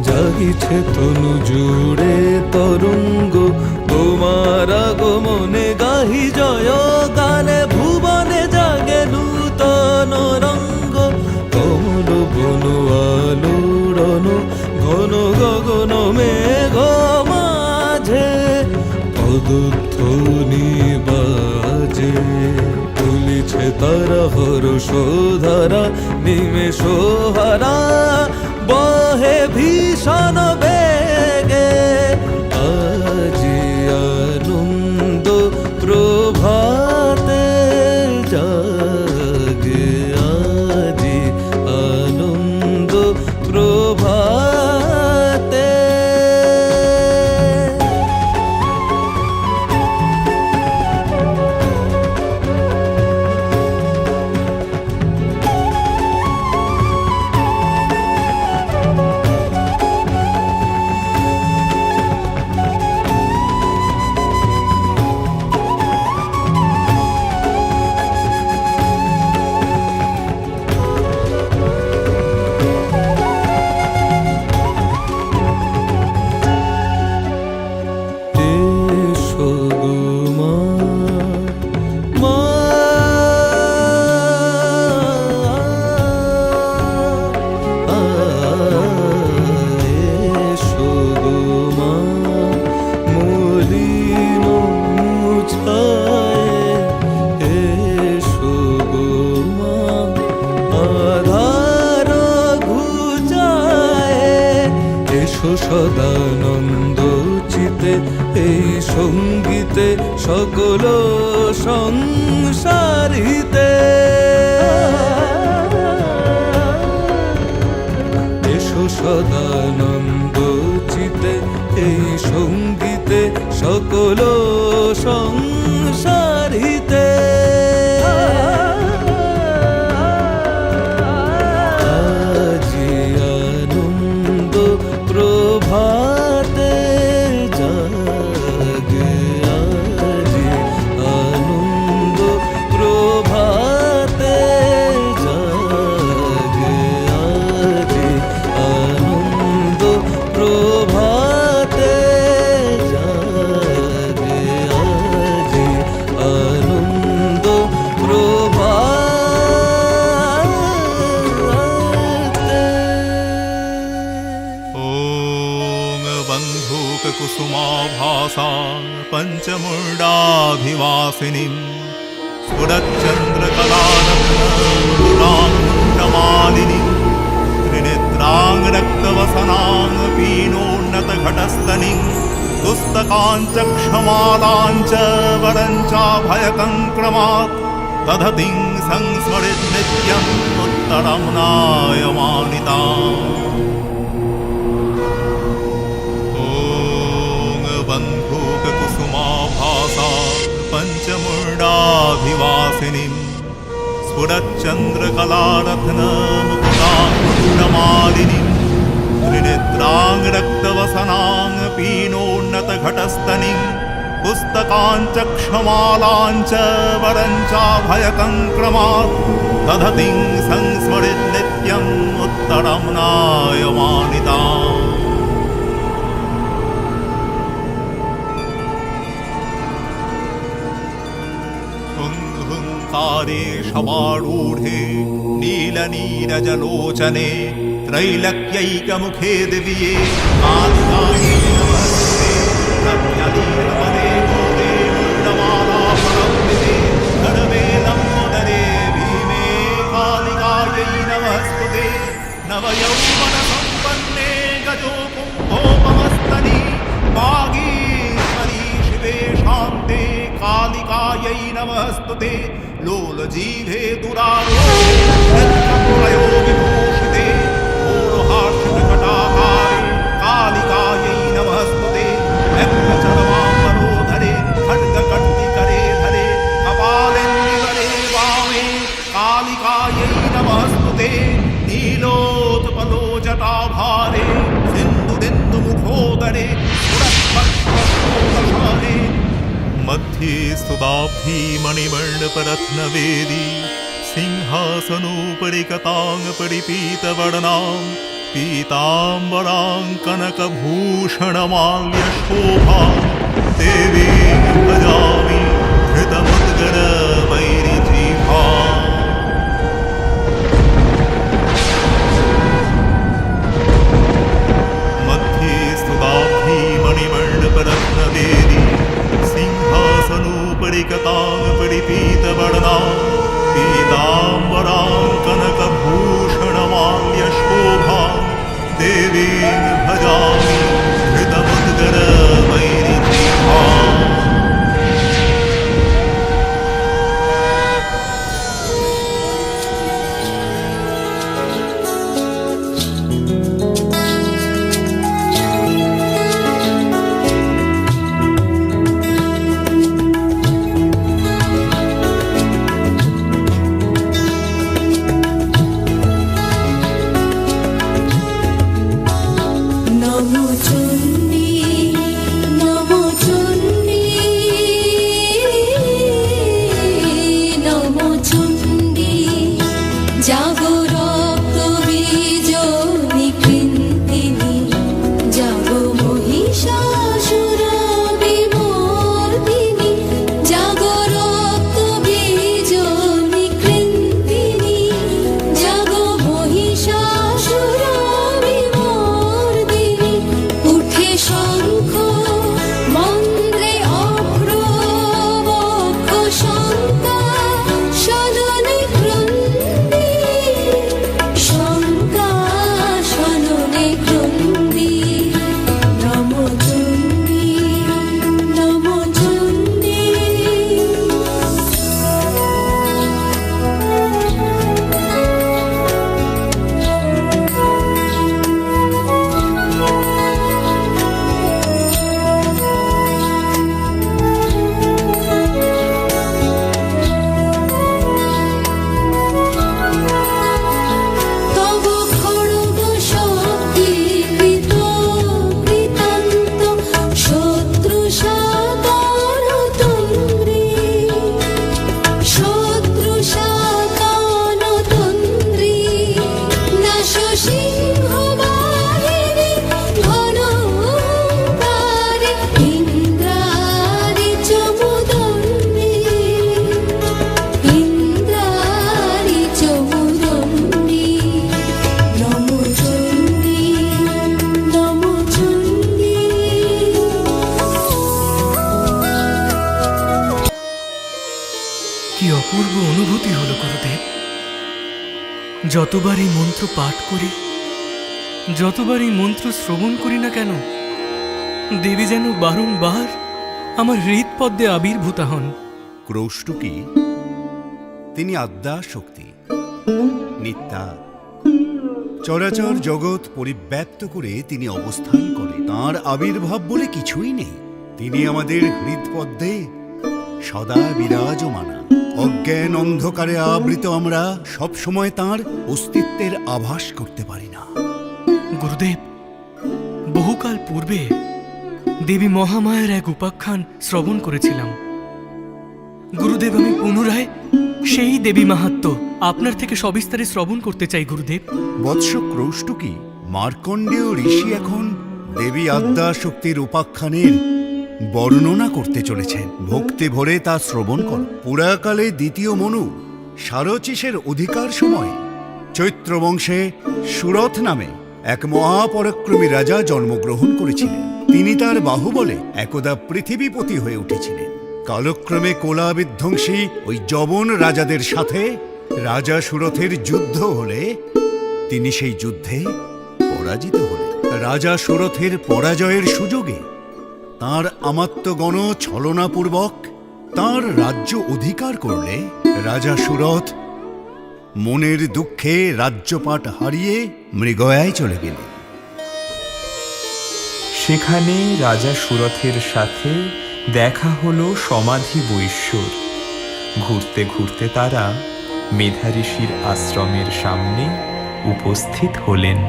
জাগিছে তনু জুড়ে তরঙ্গ, তোমার আগমনে গাহি জয় গানে, ভুবনে জাগে নূতন রঙ্গ। কমল বন আলোড়ন ঘন গগন মেঘ মাঝে, পদধ্বনি বাজে তুলিছে তারা হর্ষ ধারা, নিমেষ হারা বহে ভীষণ বেগে। আজি আনন্দ প্রভাতে জাগে, আজি আনন্দ প্রভাতে। সদানন্দ চিতে এই সঙ্গীতে সকল সংসারিতে, এসো সদানন্দ চিতে এই সঙ্গীতে সকল সংসারিতে। कुसुमाभासा पञ्चमुण्डाधिवासिनीं स्फुरच्चन्द्रकलानन्दमालिनीं त्रिनेत्रां रक्तवसनां पीनोन्नतघटस्तनीं पुस्तकाञ्च क्षमालाञ्च वरञ्चाभयकङ्क्रमात् तदतिं संस्मरेत् नित्यम् उत्तरं नायमानिताम् बन्धूककुसुमाभासा पञ्चमुण्डाधिवासिनीं स्फुरच्चन्द्रकलारत्नमुकुटाङ्कुण्डमालिनीं त्रिनेत्रां रक्तवसनां पीनोन्नतघटस्तनीं पुस्तकाञ्च क्षमालाञ्च वरञ्चाभयकङ्क्रमात् दधतीं संस्मरेत् नित्यम् उत्तरं नायमानिताम् हुङ्कारे शमारूढे नीलनीरजलोचने त्रैलक्यैकमुखे दिव्ये कालिकायै नमस्ते रम्यलीलवने गोदे मुण्डमालाफलम्बिते गणवेलम्बोदरे भीमे कालिकायै नमस्तुते नवयौवनसम्पन्ने गजोकुम्भोपमस्तनि वागीश्वरी शिवे शान्ते कालिकायै नमस्तुते लोलजीवे दुरारोग्यप्रयोगिभूषिते घोरहार्षकटाहारे कालिकायै नमस्तुते व्यक्तचरमाम्बरोधरे खड्गकर्तिकरे धरे कपालेन्दुवरे वामे कालिकायै नमस्तुते नीलोत्पलोजटाभारे सिन्धुबिन्दुमुखोदरे सुरस्पष्टशोकशाले मध्ये स्तुदाब्धी मणिमण्डपरत्नवेदी सिंहासनोपरि कतां परिपीतवर्णां पीताम्बरां कनकभूषणमाल्यशोभां देवीं भजामि धृतमुद्गरवैरिजीभाम् मध्ये स्तुदाब्धी मणिमण्डपरत्नवेदी सिंहासनोपरि कतां परिपीतवर्णां पीताम्बरां कनकभूषणमाल्यशोभां देवीं भजामि धृतमुद्गरवैरिजीभाम् অনুভূতি হলো গুরুদেব। যতবার এই মন্ত্র পাঠ করি, যতবার এই মন্ত্র শ্রবণ করি না কেন, দেবী যেন বারংবার আমার হৃদপদ্মে আবির্ভূতা হন। ক্রৌষ্টুকী তিনি আদ্যা শক্তি, নিত্যা। চরাচর জগৎ পরিব্যাপ্ত করে তিনি অবস্থান করে, তাঁর আবির্ভাব বলে কিছুই নেই। তিনি আমাদের হৃদপদ্মে সদা বিরাজমানা। অজ্ঞান অন্ধকারে আবৃত আমরা সবসময় তাঁর অস্তিত্বের আভাস করতে পারি না। গুরুদেব, বহুকাল পূর্বে দেবী মহামায়ার এক উপাখ্যান শ্রবণ করেছিলাম। গুরুদেব, আমি পুনরায় সেই দেবী মাহাত্ম্য আপনার থেকে সবিস্তারে শ্রবণ করতে চাই গুরুদেব। বৎস ক্রৌষ্টুকী, মার্কণ্ডেয় ঋষি এখন দেবী আদ্যা শক্তির উপাখ্যানের বর্ণনা করতে চলেছেন। ভক্তি ভরে তা শ্রবণ কর। পুরাকালে দ্বিতীয় মনু সারচিসের অধিকার সময় চৈত্র বংশে সুরথ নামে এক মহাপরাক্রমী রাজা জন্মগ্রহণ করেছিলেন। তিনি তার বাহুবলে একদা পৃথিবীপতি হয়ে উঠেছিলেন। কালক্রমে কোলা বিধ্বংসী ওই যবন রাজাদের সাথে রাজা সুরথের যুদ্ধ হলে তিনি সেই যুদ্ধে পরাজিত হলেন। রাজা সুরথের পরাজয়ের সুযোগে তাঁর আমাত্যগণ ছলনাপূর্বক তাঁর রাজ্য অধিকার করলে রাজা সুরথ মনের দুঃখে রাজ্যপাট হারিয়ে মৃগয়ায় চলে গেলেন। সেখানে রাজা সুরথের সাথে দেখা হলো সমাধি বৈশ্যর। ঘুরতে ঘুরতে তারা মেধা ঋষির আশ্রমের সামনে উপস্থিত হলেন।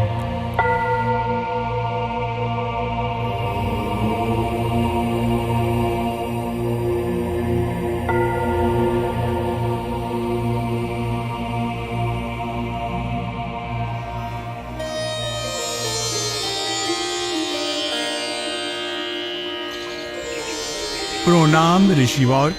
প্রণাম ঋষিবর।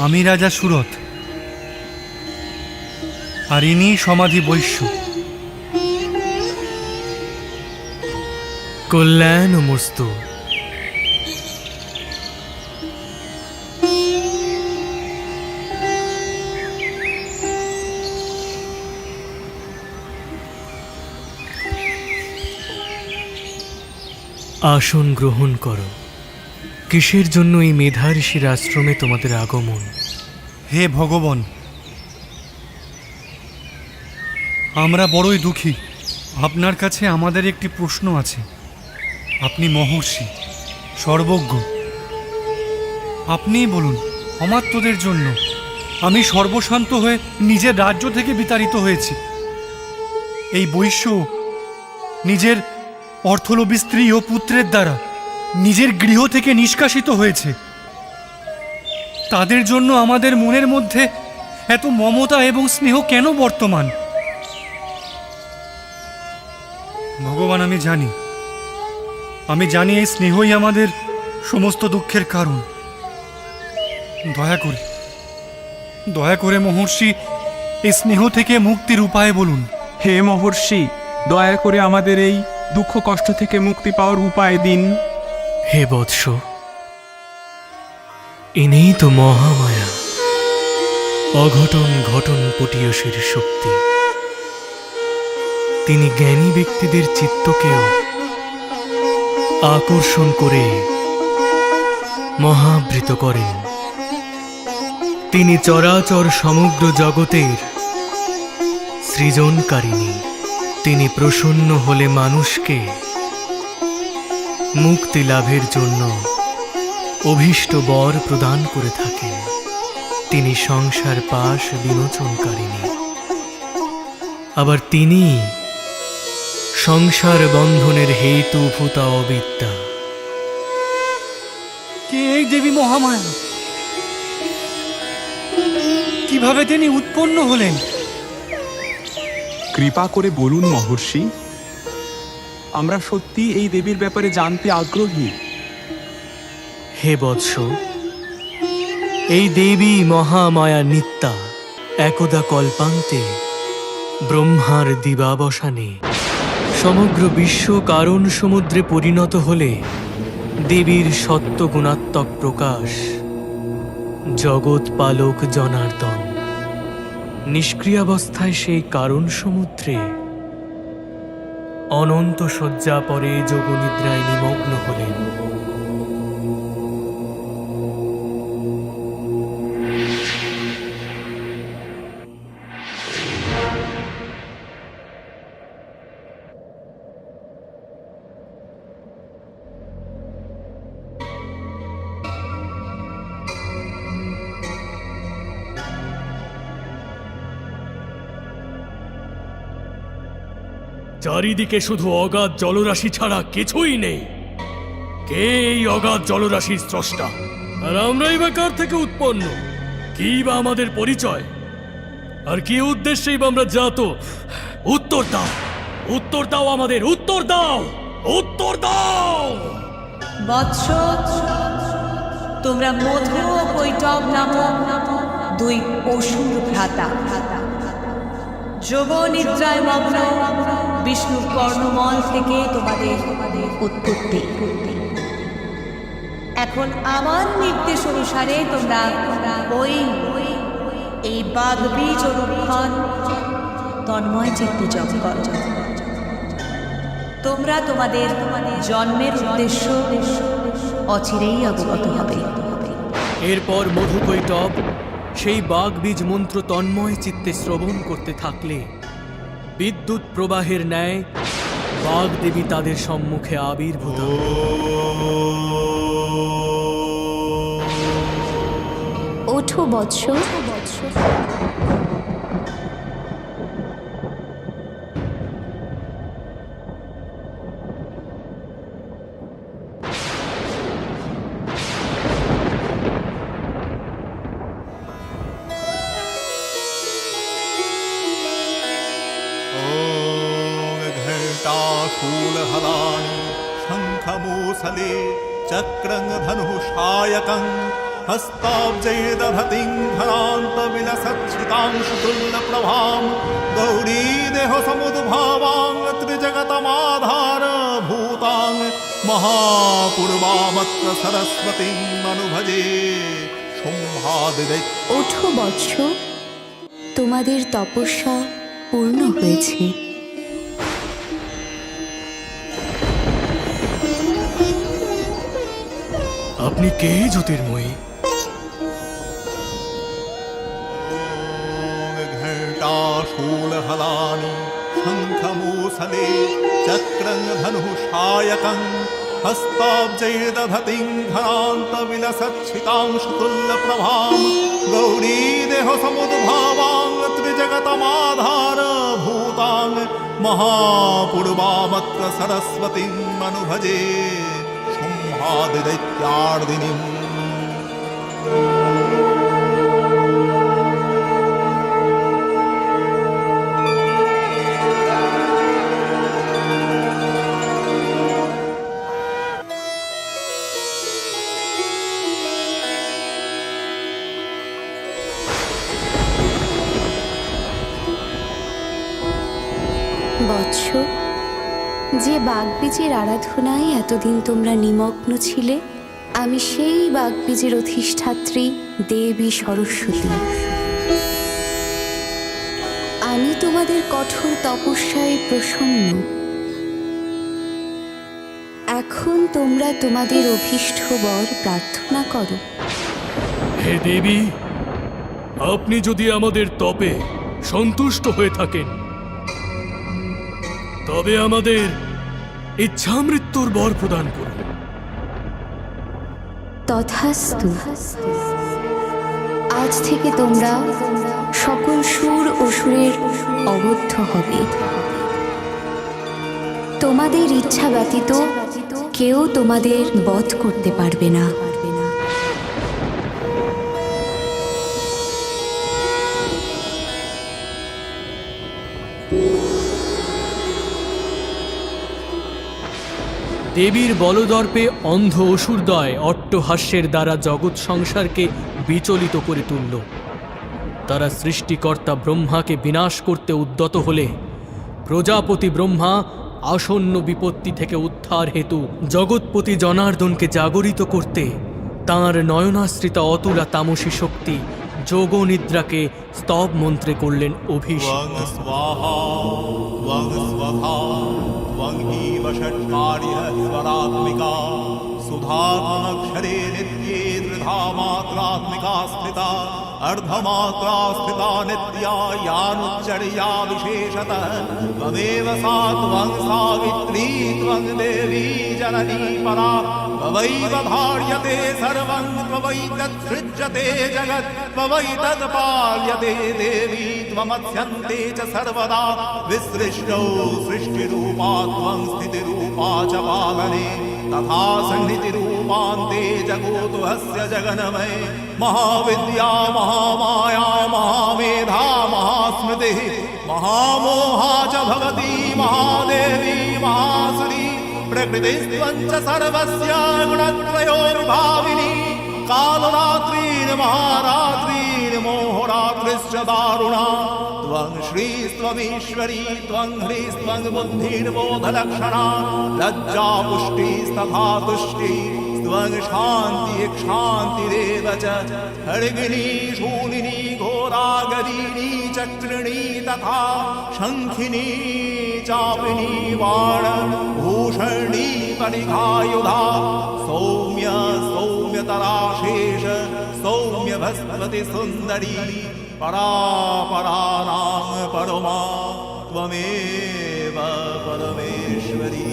আমি রাজা সুরথ, আর ইনি সমাধি বৈশ্য। কল্যাণমস্তু। আসন গ্রহণ করো। কিসের জন্য এই মেধা ঋষির আশ্রমে তোমাদের আগমন? হে ভগবান, আমরা বড়ই দুঃখী। আপনার কাছে আমাদের একটি প্রশ্ন আছে। আপনি মহর্ষি, সর্বজ্ঞ। আপনিই বলুন, অমাত্যদের জন্য আমি সর্বশান্ত হয়ে নিজের রাজ্য থেকে বিতাড়িত হয়েছি। এই বৈশ্য নিজের অর্থলোভী স্ত্রী ও পুত্রের দ্বারা নিজের গৃহ থেকে নিষ্কাশিত হয়েছে। তাদের জন্য আমাদের মনের মধ্যে এত মমতা এবং স্নেহ কেন বর্তমান? ভগবান, আমি জানি এই স্নেহই আমাদের সমস্ত দুঃখের কারণ। দয়া করে মহর্ষি, এই স্নেহ থেকে মুক্তির উপায় বলুন। হে মহর্ষি, দয়া করে আমাদের এই দুঃখ কষ্ট থেকে মুক্তি পাওয়ার উপায় দিন। হে বৎস, ইনিই তো মহামায়া, অঘটন ঘটন পটীয়সীর শক্তি। তিনি জ্ঞানী ব্যক্তিদের চিত্তকেও আকর্ষণ করে মহাবৃত করেন। তিনি চরাচর সমগ্র জগতের সৃজনকারিণী। তিনি প্রসন্ন হলে মানুষকে মুক্তি লাভের জন্য অভীষ্ট বর প্রদান করে থাকেন। তিনি সংসার পাশ বিমোচনকারিণী। আবার তিনি সংসার বন্ধনের হেতুভূতা অবিদ্যা। কে এই দেবী মহামায়া? কিভাবে তিনি উৎপন্ন হলেন? কৃপা করে বলুন মহর্ষি, আমরা সত্যি এই দেবীর ব্যাপারে জানতে আগ্রহী। হে বৎস, এই দেবী মহামায়া নিত্যা একদা কল্পান্তে ব্রহ্মার দিবাবসানে সমগ্র বিশ্ব কারণ সমুদ্রে পরিণত হলে দেবীর সত্যগুণাত্মক প্রকাশ জগৎ পালক জনার্দন নিষ্ক্রিয়াবস্থায় সেই কারণ সমুদ্রে অনন্ত শয্যা পরে যোগনিদ্রায় নিমগ্ন হলেন। চারিদিকে শুধু অগাধ জলরাশি ছাড়া কিছুই নেই। কে এই অগাধ জলরাশির স্রষ্টা? আর আমরাই বা কার থেকে উৎপন্ন? কি বা আমাদের পরিচয়? আর কি উদ্দেশ্যেই বা আমরা জাত? উত্তর দাও, উত্তর দাও, আমাদের উত্তর দাও, উত্তর দাও। বৎস, তোমরা মধু ও কৈটব নামক দুই অসুর ভ্রাতা, যোগ নিদ্রায় মগ্ন বিষ্ণুর কর্ণমল থেকে তোমাদের উৎপত্তি। এখন আমার নির্দেশ অনুসারে তোমরা এই বাগবীজ অনুক্ষণ তন্ময় চিত্তে জপ কর। তোমরা তোমাদের জন্মের উদ্দেশ্য অচিরেই অবগত হবে। এরপর মধুকৈটব সেই বাগবীজ মন্ত্র তন্ময় চিত্তে শ্রবণ করতে থাকলে বিদ্যুৎ প্রবাহের ন্যায় বাগদেবী তাদের সম্মুখে আবির্ভূত হন। ওঠো বৎস, घंटाशूलहलानि शङ्खमूसले चक्रं धनुषायकं हस्ताब्जैर्दधतिं घनान्तविलसच्छितांशुतुल्यप्रभां गौरीदेहसमुद्भावां त्रिजगतमाधारभूतां महापूर्वामत्र सरस्वतीं मनुभजे शुम्भादिदैत्य। ওঠো বৎস, তোমাদের তপস্যা পূর্ণ হয়েছে। আপনি কে জ্যোতির্ময়ী? घंटाशूलहलानि शङ्खमूसले चक्रं धनुषायकं हस्ताब्जैर्दधतिं घनान्तविलसच्छितांशुतुल्यप्रभां गौरीदेहसमुद्भावां त्रिजगतमाधारभूतां महापूर्वामत्र सरस्वतीं मनुभजे शुम्भादिदैत्यार्दिनीम्। বৎস, যে বাগবীজের আরাধনায় এতদিন তোমরা নিমগ্ন ছিলে, আমি সেই বাগবীজের অধিষ্ঠাত্রী দেবী সরস্বতী। আমি তোমাদের কঠোর তপস্যায় প্রসন্ন। এখন তোমরা তোমাদের অভীষ্ট বর প্রার্থনা করো। হে দেবী, আপনি যদি আমাদের তপে সন্তুষ্ট হয়ে থাকেন তবে আমাদের ইচ্ছা মৃত্যুর বর প্রদান করুন। তথাস্তু। আজ থেকে তোমরা সকল সুর অসুরের অবদ্ধ হবে। তোমাদের ইচ্ছা ব্যতীত কেউ তোমাদের বধ করতে পারবে না। দেবীর বলদর্পে অন্ধ অসুরদয় অট্টহাস্যের দ্বারা জগৎ সংসারকে বিচলিত করে তুলল। তারা সৃষ্টিকর্তা ব্রহ্মাকে বিনাশ করতে উদ্যত হলে প্রজাপতি ব্রহ্মা আসন্ন বিপত্তি থেকে উদ্ধার হেতু জগৎপতি জনার্দনকে জাগরিত করতে তাঁর নয়নাশ্রিতা অতুলা তামসী শক্তি যোগনিদ্রাকে স্তব মন্ত্রে করলেন অভিষেক। त्वं स्वाहा त्वं स्वधा त्वं हीव षट्कार्यः स्वरात्मिका सुधात्मनक्षरे नित्ये त्रिधा मात्रात्मिका स्थिता अर्धमात्रा स्थिता नित्या यानुच्चर्या विशेषतः त्वमेव सा त्वं सावित्री त्वं देवी जननी परा त्ववैव धार्यते सर्वं त्ववैतत्सृज्यते जगत् त्ववैतत्पाल्यते देवी त्वमत्स्यन्ते च सर्वदा विसृष्टौ सृष्टिरूपा त्वं स्थितिरूपा च पालने तथा सन्निधिरूपान्ते जगोतुहस्य जगन्मये महाविद्या महामाया महामेधा महास्मृतिः महामोहा च भवती महादेवी महासुरी प्रकृतिस्त्वं च सर्वस्य गुणत्रयोर्भाविनी कालरात्रिर्महारात्रिर्मोहरात्रिश्च दारुणा त्वं श्रीस्त्वमीश्वरी त्वं ह्रीस्त्वं बुद्धिर्बोधलक्षणा लज्जा पुष्टिस्तथा तुष्टिः त्वं शान्ति क्षान्तिरेव च खड्गिनी शूलिनी घोरागदिनी चक्रिणी तथा शङ्खिनी चापिनी बाण भूषणी परिघायुधा सौम्य सौम्यतरा शेष सौम्य भस्पति सुन्दरी परा परानां परमा त्वमेव परमेश्वरी।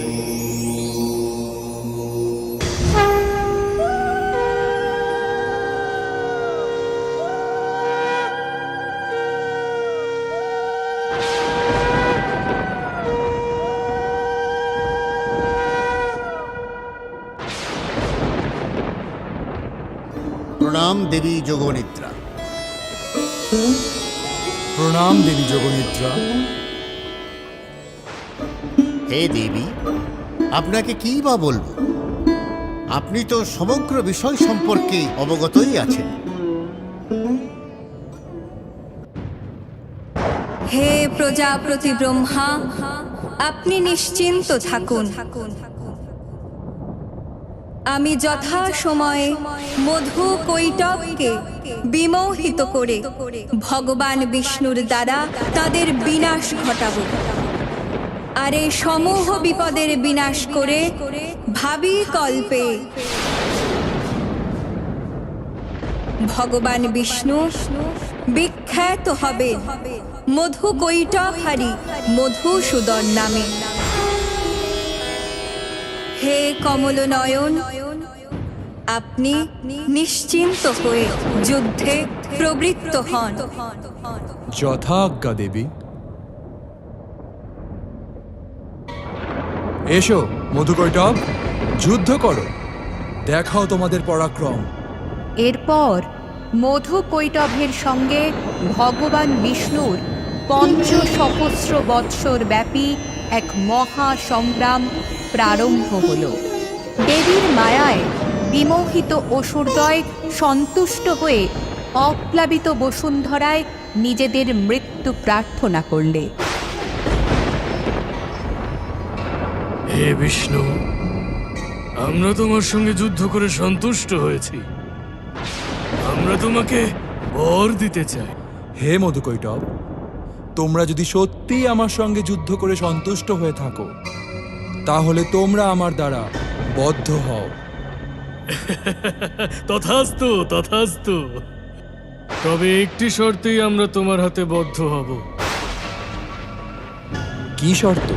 প্রণাম দেবী যোগনিদ্রা। প্রণাম দেবী যোগনিদ্রা। হে দেবী, আপনাকে কী বা বলবো? আপনি তো সমগ্র বিষয় সম্পর্কে অবগতই আছেন। হে প্রজাপতি ব্রহ্মা, আপনি নিশ্চিন্ত থাকুন। আমি যথা সময়ে মধু কৈটবকে বিমোহিত করে ভগবান বিষ্ণুর দ্বারা তাদের বিনাশ ঘটাবো। আর এই সমূহ বিপদের বিনাশ করে ভাবি কল্পে ভগবান বিষ্ণু বিখ্যাত হবে মধু কৈটবহারী মধুসূদন নামে। হে কমলনয়ন, আপনি নিশ্চিন্ত হয়ে যুদ্ধে প্রবৃত্ত হন। যথাজ্ঞা দেবী। এসো মধুকৈটব, যুদ্ধ করো, দেখাও তোমাদের পরাক্রম। এরপর মধু কৈটভের সঙ্গে ভগবান বিষ্ণুর ৫০০ বৎসর ব্যাপী এক মহা সংগ্রাম প্রারম্ভ হল। দেবীর মায়ায় বিমোহিত অসুরদ্বয় সন্তুষ্ট হয়ে অপ্লাবিত বসুন্ধরায় নিজেদের মৃত্যু প্রার্থনা করলে। হে বিষ্ণু, আমরা তোমার সঙ্গে যুদ্ধ করে সন্তুষ্ট হয়েছি। আমরা তোমাকে বর দিতে চাই। হে মধুকৈটব, তোমরা যদি সত্যিই আমার সঙ্গে যুদ্ধ করে সন্তুষ্ট হয়ে থাকো, তাহলে তোমরা আমার দ্বারা বদ্ধ হও। তথাস্তু তথাস্তু। তবে একটি শর্তেই আমরা তোমার হাতে বদ্ধ হব। কি শর্ত?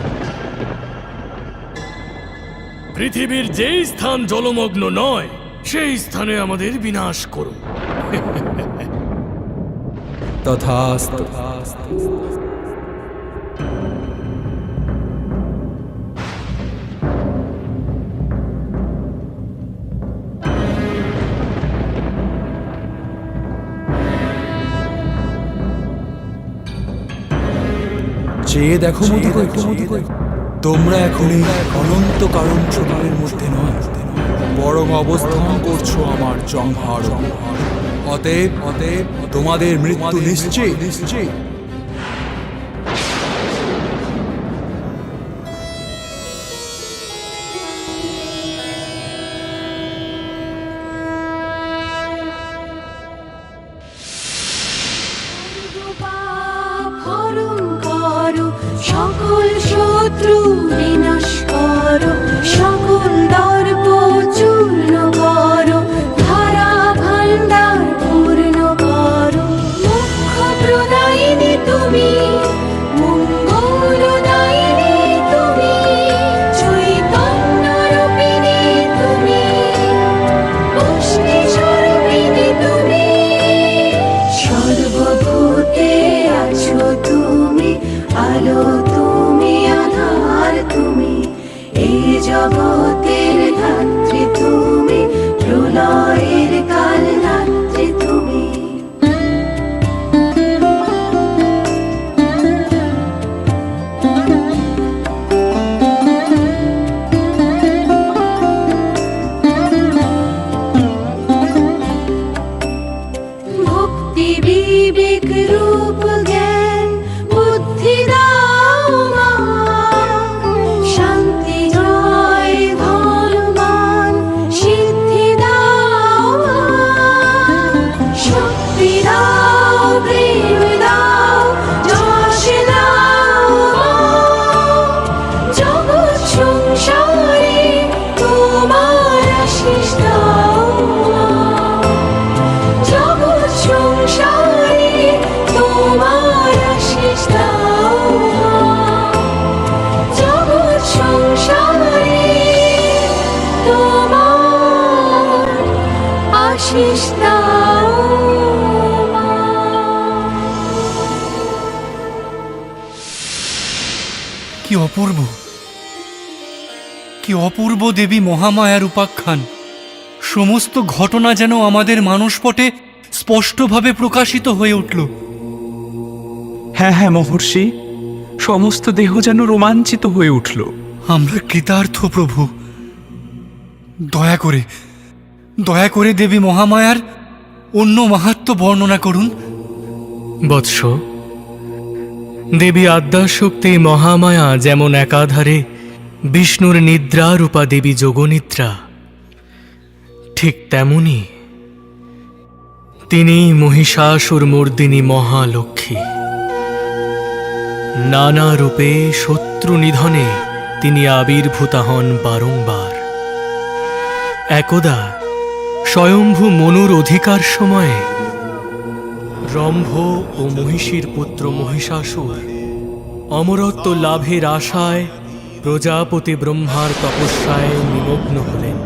পৃথিবীর যেই স্থান জলমগ্ন নয়, সেই স্থানে আমাদের বিনাশ করো। তথাস্তু। চেয়ে দেখো মধুকৈটব, তোমরা এখন এই অনন্ত কারণ ছোটালের মধ্যে নয়, বরং অবস্থান করছো আমার জঙ্ঘার। অতএব তোমাদের মৃত্যু নিশ্চিত। সকল শত্রু বিনাশ করো, সকল দর্প চূর্ণ করো, ধারা ভাণ্ডার পূর্ণ করো। মুখ্য প্রদায়িনী তুমি, মঙ্গলদায়িনী তুমি, চৈতন্য রূপিণী তুমি, পুষ্টি স্বরূপিণী তুমি। সর্বভূতে আছো তুমি, আলো তুমি, আধার তুমি, এই জগতের ধাত্রী তুমি, প্রলয়ের কালরাত্রি তুমি। ভক্তি বিবেক রূপ জ্ঞান বুদ্ধি দাও মা, শান্তি জয় ধনবান সিদ্ধি দাও মা। শক্তি দাও, প্রেম দাও, যশ দাও মা। জগৎ সংসারে তোমার আশিস দাও মা। জগৎ সংসারে তোমার আশিস দাও মা। জগৎ সংসারে তোমার আশিস দাও মা। কি অপূর্ব, কি অপূর্ব দেবী মহামায়ার উপাখ্যান! সমস্ত ঘটনা যেন আমাদের মানসপটে স্পষ্টভাবে প্রকাশিত হয়ে উঠল। হ্যাঁ হ্যাঁ মহর্ষি, সমস্ত দেহ যেন রোমাঞ্চিত হয়ে উঠল। আমরা কৃতার্থ প্রভু। দয়া করে দেবী মহামায়ার অন্য মাহাত্ম্য বর্ণনা করুন। বৎস, দেবী আদ্যাশক্তি মহামায়া যেমন একাধারে বিষ্ণুর নিদ্রা রূপা দেবী যোগনিদ্রা, ঠিক তেমনি তিনি মহিষাসুর মর্দিনী মহালক্ষ্মী। নানা রূপে শত্রু নিধনে তিনি আবির্ভূতা হন বারংবার। একদা স্বয়ম্ভু মনুর অধিকার সময়ে রম্ভ ও মহিষীর পুত্র মহিষাসুর অমরত্ব লাভের আশায় প্রজাপতি ব্রহ্মার তপস্যায় নিমগ্ন হলেন।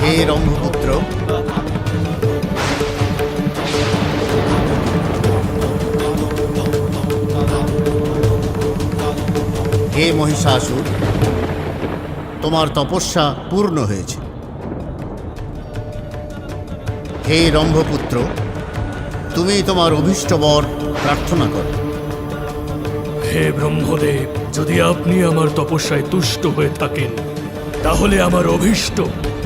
হে রম্ভপুত্র, হে মহিষাসুর, তোমার তপস্যা পূর্ণ হয়েছে। হে রম্ভপুত্র, তুমি তোমার অভীষ্ট বর প্রার্থনা করো। হে ব্রহ্মদেব, যদি আপনি আমার তপস্যায় তুষ্ট হয়ে থাকেন, তাহলে আমার অভীষ্ট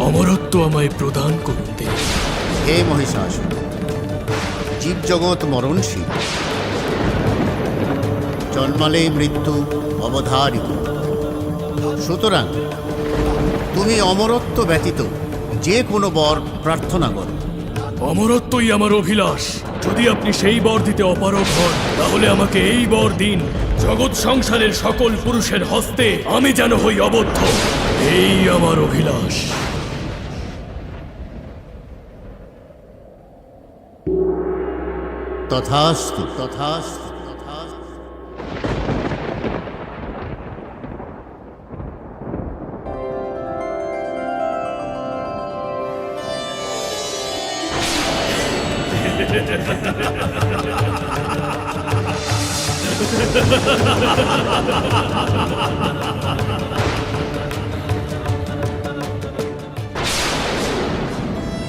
অমরত্ব আমায় প্রদান করুন। হে মহিষাসুর, জীবজগৎ মরণশীল, জন্মালে মৃত্যু অবধারিত। সুতরাং তুমি অমরত্ব ব্যতীত যে কোনো বর প্রার্থনা করো। অমরত্বই আমার অভিলাষ। যদি আপনি সেই বর দিতে অপারগ হন, তাহলে আমাকে এই বর দিন, জগৎ সংসারের সকল পুরুষের হস্তে আমি যেন হই অবদ্ধ। এই আমার অভিলাষ। তথাস্তু, তথাস্তু, তথাস্তু।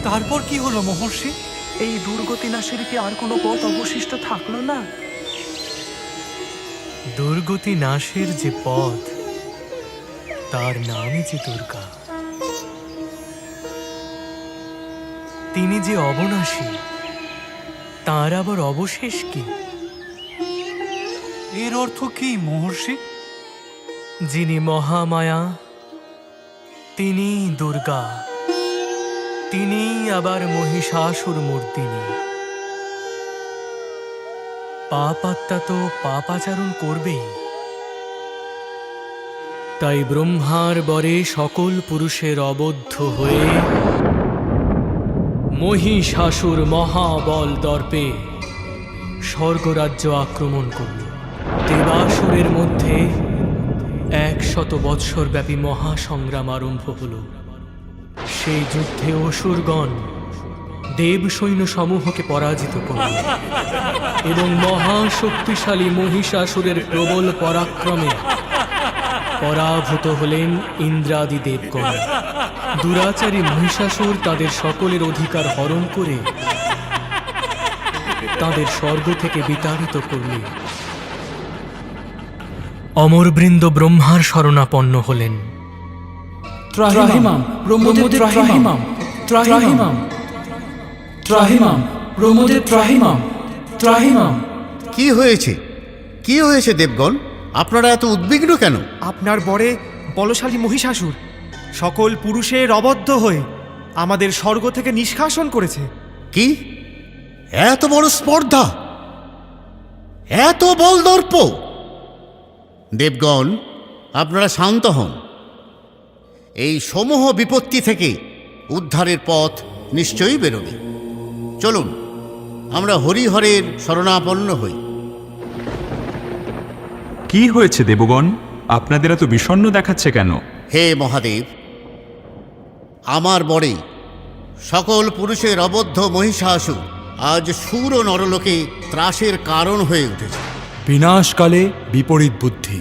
তারপর কি হলো মহর্ষি? এই দুর্গতি নাশের কি আর কোনো পথ অবশিষ্ট থাকলো না? দুর্গতি নাশের যে পথ, তার নামই যে দুর্গা। তিনি যে অবনাশী, তার আবার অবশেষ কি? এর অর্থ কি মহর্ষি? যিনি মহামায়া, তিনি দুর্গা, তিনি আবার মহিষাসুর মূর্তিনি। পাপাত্মা তো পাপাচরণ করবেই। তাই ব্রহ্মার বরে সকল পুরুষের অবদ্ধ হয়ে মহিষাসুর মহাবল দর্পে স্বর্গরাজ্য আক্রমণ করল। দেবাসুরের মধ্যে 100 বৎসর ব্যাপী মহাসংগ্রাম আরম্ভ হল। সেই যুদ্ধে অসুরগণ দেব সৈন্য সমূহকে পরাজিত করল এবং মহাশক্তিশালী মহিষাসুরের প্রবল পরাক্রমে পরাভূত হলেন ইন্দ্রাদি দেবগণ। দুরাচারী মহিষাসুর তাদের সকলের অধিকার হরণ করে তাদের স্বর্গ থেকে বিতাড়িত করলেন। অমরবৃন্দ ব্রহ্মার শরণাপন্ন হলেন। ত্রাহিমাম ব্রহ্মদেব ত্রাহিমাম ত্রাহিমাম ত্রাহিমাম ব্রহ্মদেব ত্রাহিমাম ত্রাহিমাম। কি হয়েছে, কি হয়েছে দেবগণ? আপনারা এত উদ্বিগ্ন কেন? আপনার বরে বলশালী মহিষাসুর সকল পুরুষের অবদ্ধ হয়ে আমাদের স্বর্গ থেকে নিষ্কাশন করেছে। কি এত বড় স্পর্ধা, এত বলদর্প! দেবগণ, আপনারা শান্ত হন। এই সমূহ বিপত্তি থেকে উদ্ধারের পথ নিশ্চয়ই বেরোবে। চলুন আমরা হরিহরের শরণাপন্ন হই। কি হয়েছে দেবগণ? আপনাদের এত বিষণ্ণ দেখাচ্ছে কেন? হে মহাদেব, আমার বরে সকল পুরুষের অবদ্ধ মহিষাসুর আজ সুর ও নরলোকে ত্রাসের কারণ হয়ে উঠেছে। বিনাশকালে বিপরীত বুদ্ধি।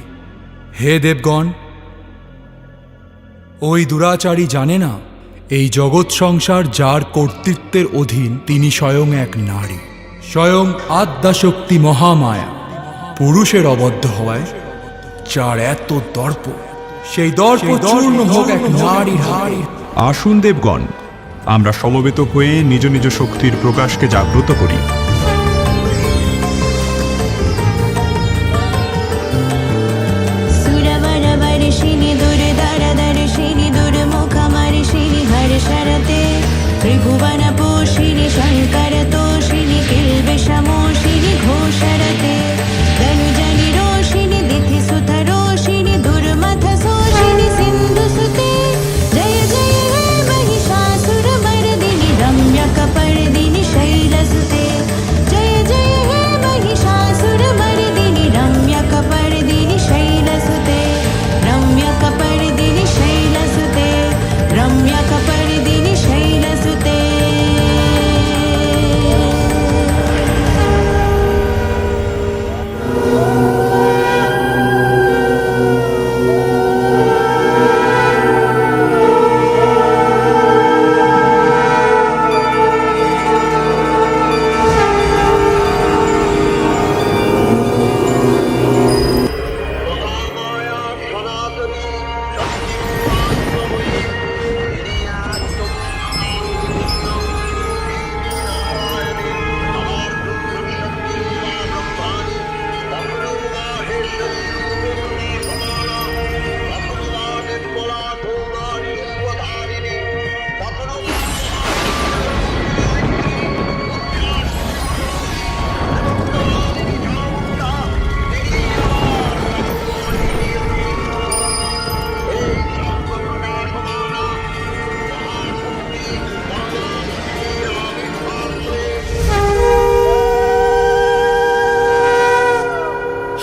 হে দেবগণ, ওই দুরাচারী জানে না এই জগৎ সংসার যার কর্তৃত্বের অধীন তিনি স্বয়ং এক নারী, স্বয়ং আদ্যাশক্তি মহামায়া। পুরুষের অবদ্ধ হওয়ায় যার এত দর্প, সেই দর্প চূর্ণ হোক এক নারীর হাড়ি। আসুন দেবগণ, আমরা সমবেত হয়ে নিজ নিজ শক্তির প্রকাশকে জাগ্রত করি। ত্রিভুবন পোষিণী শঙ্কর তোষিণী কিলবেশমোষিণী ঘোষরতে তনুজনি রোষিণী দিথি সুত রোষিণী দুর্মথ শোষিণী সিন্ধু সুতে জয় জয় হে মহিষাসুর মর্দিনী রম্যক পর্দিনী শৈলসুতে জয় জয় হে মহিষাসুর মর্দিনী রম্যক পর্দিনী শৈলসুতে রম্যক পর্দিনী শৈলসুতে রম্যক পর্দিনী শৈলসুতে।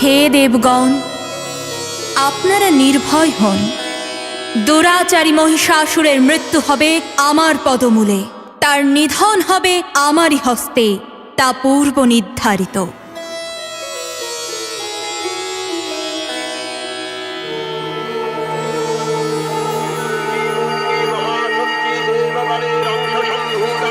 হে দেবগণ, আপনারা নির্ভয় হন। দুরাচারী মহিষাসুরের মৃত্যু হবে আমার পদমূলে, তার নিধন হবে আমারই হস্তে, তা পূর্ব নির্ধারিত। মহাশক্তি দেববলের অংশ সম্ভূত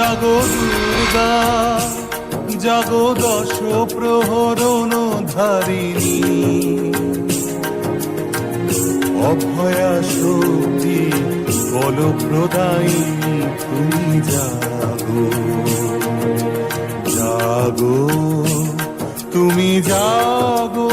জাগো দুর্গা জাগো দশ প্রহরণ ধারিণী অভয়া শক্তি বল প্রদায়িনী তুমি জাগো জাগো তুমি জাগো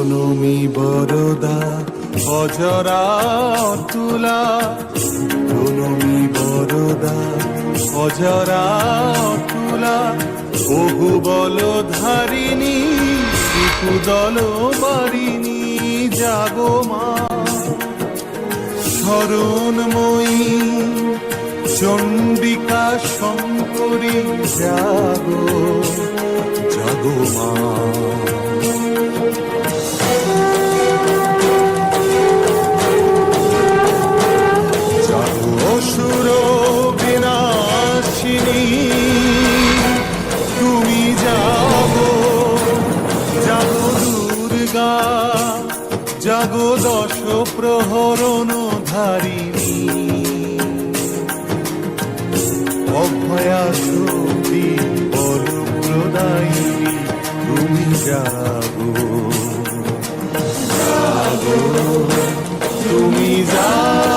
প্রণমী বরদা অজরা তুলা প্রণমী বরদা অজরা তুলা বহু বল ধারিণী কুদল বারিণী জাগো মা শরণময়ী চণ্ডিকা শঙ্করী জাগো জাগো মা অসুর বিনাশিনী তুমি জাগো জাগো দুর্গা জাগো দশ প্রহরণ ধারিণী অভয়া শক্তি বল প্রদায়িনী তুমি জাগো জাগো তুমি জাগো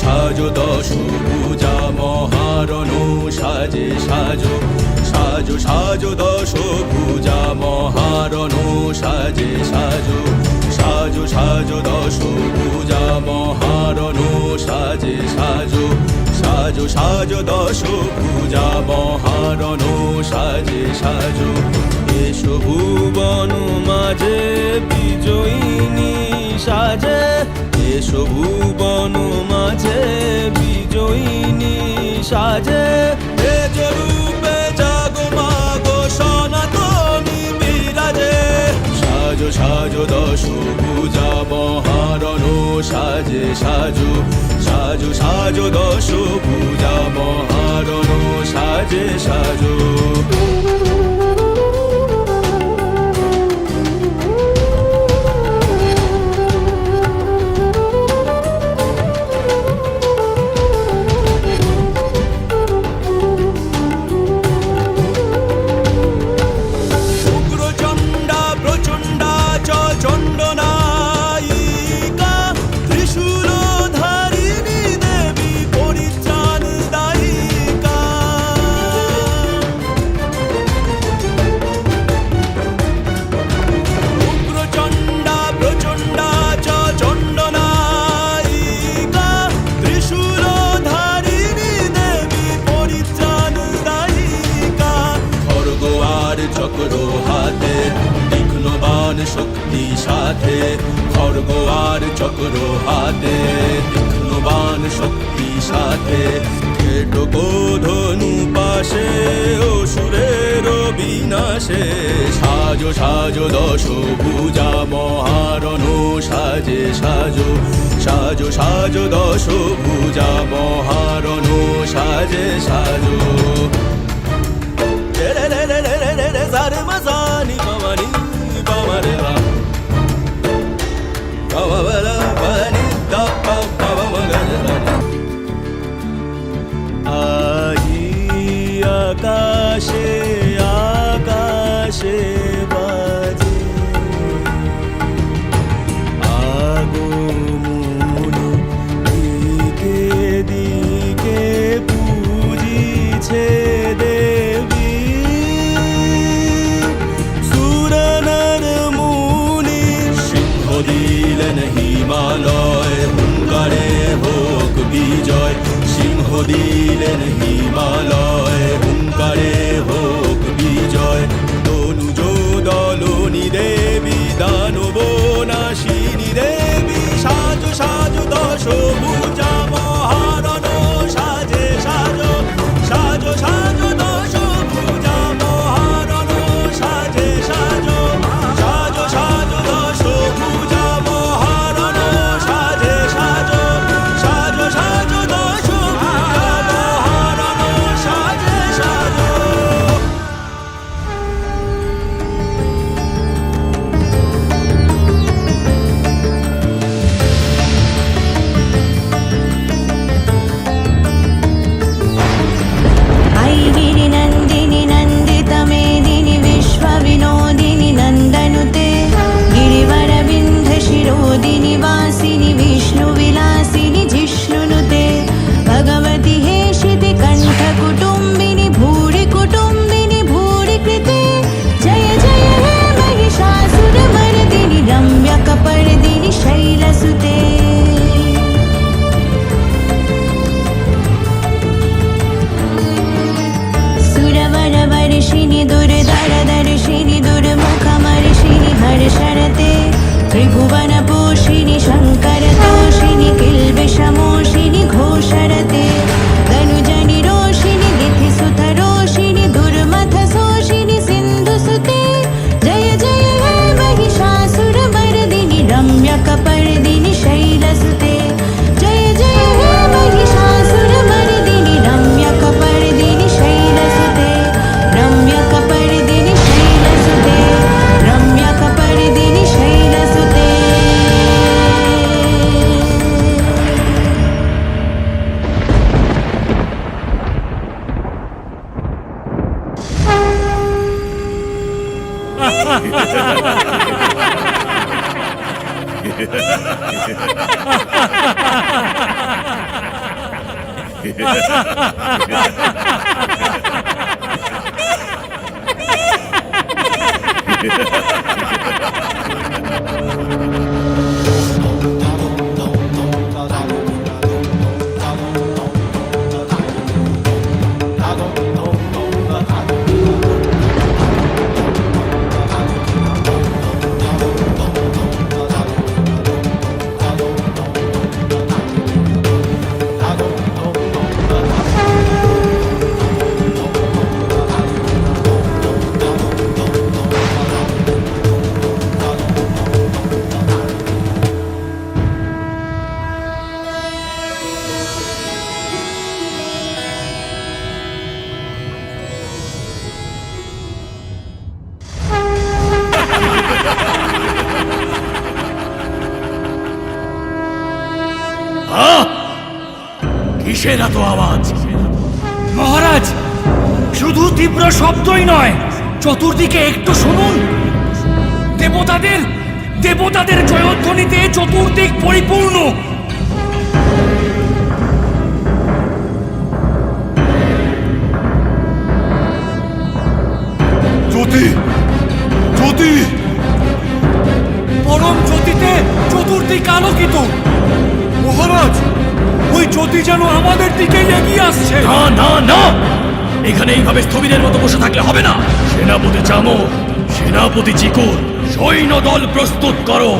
সাজো দশ পূজা মহারণু সাজে সাজো সাজো সাজো দশ পূজা মহারণু সাজে সাজো সাজো সাজো দশ পূজা মহারণু সাজে সাজো সাজো সাজো দশ পূজা মহারণু সাজে সাজো এসো ভুবন মাঝে বিজয়িনী সাজে এসো ভুবন মাঝে বিজয়িনী সাজে রূপে জাগো মাগো সনাতনী বিরাজে সাজো সাজো দশ পূজা মহারণু সাজে সাজো সাজো সাজো দশ পূজা মহারণু সাজে সাজো চক্র হাতে তীক্ষ্ণবান শক্তি সাথে খড়গ আর চক্র হাতে তীক্ষ্ণবান শক্তি সাথে কেটকো ধনু পাশে অসুরের বিনাশে সাজো সাজো দশ পূজা মহারণু সাজে সাজো সাজো সাজো দশ পূজা মহারণু সাজে সাজো Sare mazani pamani pamare va pamala pani da pa magani ai আকাশে আকাশে বাজে আগমনী দিকে দিকে পূজিছে দেবী সুরনর মুনি সিংহ দিলেন হিমালয় হুঙ্কারে হোক বিজয় সিংহ দিলেন হিমালয় হুঙ্কারে হোক বিজয় তনুজ দলনি দেবী দানব নাশিনী দেবী সাজো সাজো দশ ভুজা মহারণ সাজে সাজো সাজো সাজো দশ ভুজা মহারণ সাজে সাজো সাজো সাজো দশ ভুজা মহারণ সাজে সাজো সাজো সাজো দশ ভুজা মহারণ সাজে সাজো ऐगिरिनन्दिनि नन्दितमेदिनि विश्वविनोदिनि नन्दनुते गिरिवरविन्ध्यशिरोदिनि वासिनि विष्णुविलासिनि जिष्णुनुते भगवति हेशिति कण्ठकुटुम्बिनि भूरि कुटुम्बिनि भूरि कृते जय जय हे महिषासुरमर्दिनि रम्यकपर्दिनि शैलसुते सुरवरवर्षिणि दुर्धरदर्शिनि दुर्मुखमर्षिणि हर्षरते त्रिभुवनपोषिणि शङ्करतोषिणि किल्बिषमोषिणि घोषरते तनुजनि रोषिणि दिथिसुतरोषिणि दुर्मथशोषिणि सिन्धुसुते जय जय हे महिषासुरमर्दिनि रम्यकपर्दिनि शैलसुते जय जय हे महिषासुरमर्दिनि रम्यकपर्दिनि शैलसुते रम्यकपर्दिनि शैलसुते रम्यकपर्दिनि शैलसुते কিসের এত আওয়াজ মহারাজ শুধু তীব্র শব্দই নয় চতুর্দিকে একটু শুনুন দেবতাদের জয়ধ্বনিতে চতুর্দিক পরিপূর্ণ জ্যোতি জ্যোতি পরম জ্যোতিতে চতুর্দিক আলোকিত মহারাজ ওই জ্যোতি যেন আমাদের দিকে এগিয়ে আসছে না না না এখানে এইভাবে স্থবিরের মতো বসে থাকলে হবে না সেনাপতি চামর সেনাপতি চিকুর সৈন্য দল প্রস্তুত করো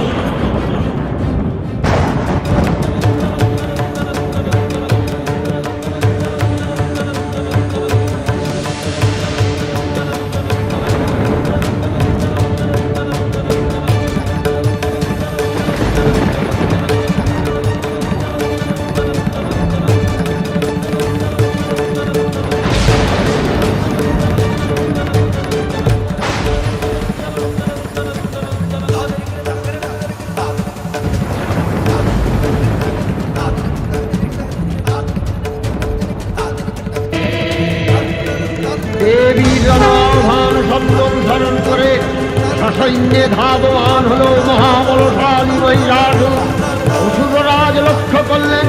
সৈন্যে ধাবমান হলো মহাবলশালী মহিষাসুর। অসুররাজ লক্ষ্য করলেন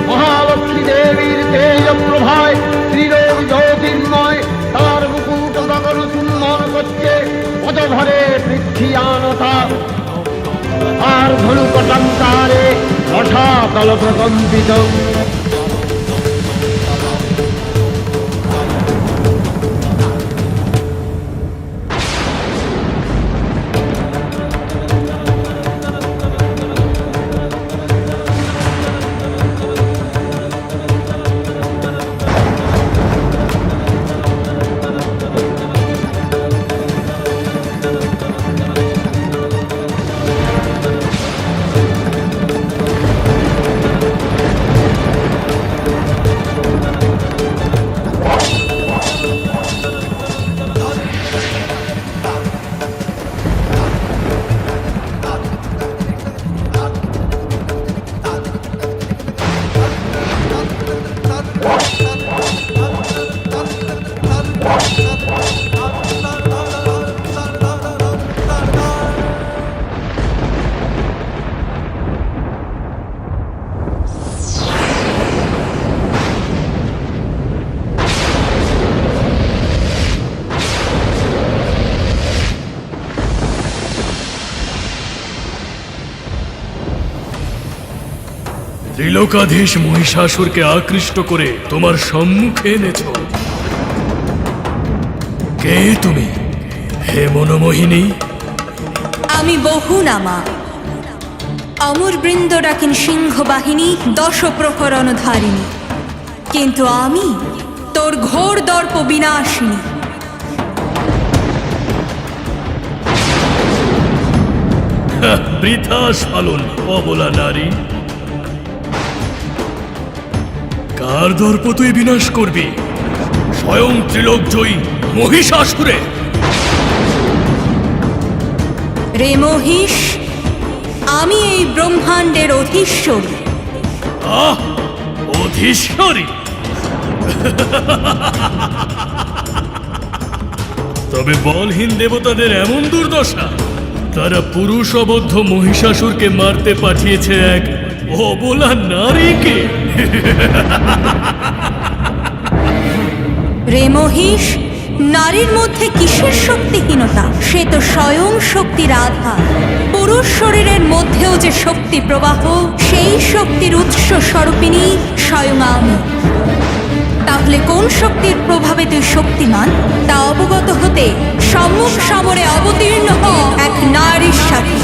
মহালক্ষ্মী দেবীর তেজ প্রভায় ত্রিলোক জ্যোতির্ময়, তার মুকুট গগন চুম্বন করছে, পদভরে পৃথিবীয়ানতা, আর ধনুকটঙ্কারে রসাতল প্রকম্পিত। ত্রিলোকাধীশ মহিষাসুরকে আকৃষ্ট করে তোমার সম্মুখে এনেছ। কে তুমি, হে মনোমোহিনী? আমি বহু নামা, অমর বৃন্দ ডাকেন সিংহ বাহিনী, দশ প্রহরণ ধারিণী। কিন্তু আমি তোর ঘোর দর্প বিনাশিনী। বৃথা স্ফলন অবলা নারী। কার দর্প তুই বিনাশ করবি? স্বয়ং ত্রিলোক জয়ী মহিষাসুরে। রে মহিষ, আমি এই ব্রহ্মাণ্ডের অধীশ্বরী। অধীশ্বরী? তবে বলহীন দেবতাদের এমন দুর্দশা, তারা পুরুষ অবদ্ধ মহিষাসুরকে মারতে পাঠিয়েছে এক অবলা নারীকে। রে মহিষ, নারীর মধ্যে কিসের শক্তিহীনতা? সে তো স্বয়ং শক্তির আধার। পুরুষ শরীরের মধ্যেও যে শক্তি প্রবাহ, সেই শক্তির উৎস স্বরূপিণী স্বয়ং আমি। তাহলে কোন শক্তির প্রভাবে তুই শক্তিমান, তা অবগত হতে সম্মুখ সমরে অবতীর্ণ হ এক নারীর সাথে।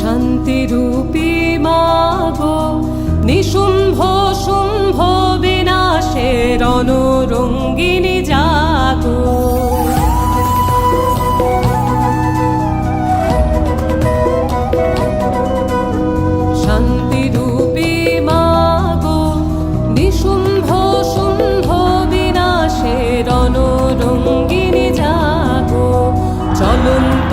শান্তিরূপী মাগো, নিশুম্ভ শুম্ভ বিনাশের অনুরঙ্গিনী জাগো। শান্তিরূপী মাগো, নিশুম্ভ শুম্ভ বিনাশের অনুরঙ্গিনী জাগো। চলন্ত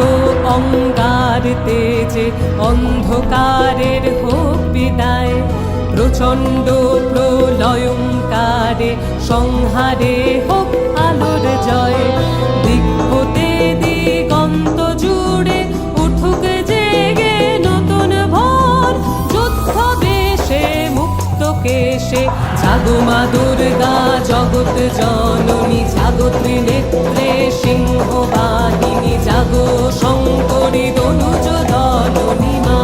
অঙ্গার তেজে অন্ধকারের হোক বিদায়, প্রচণ্ড প্রলয়ঙ্কারে সংহারে হোক আলোর জয়। দিক হতে দিগন্ত জুড়ে উঠুক জেগে নতুন ভোর, যুদ্ধ বেশে মুক্ত কেশে জাগো মা দুর্গা জগৎ জননী। জাগো ত্রিনেত্রে সিংহ বাহিনী, জাগো শঙ্করী দনুজ দলনী মা।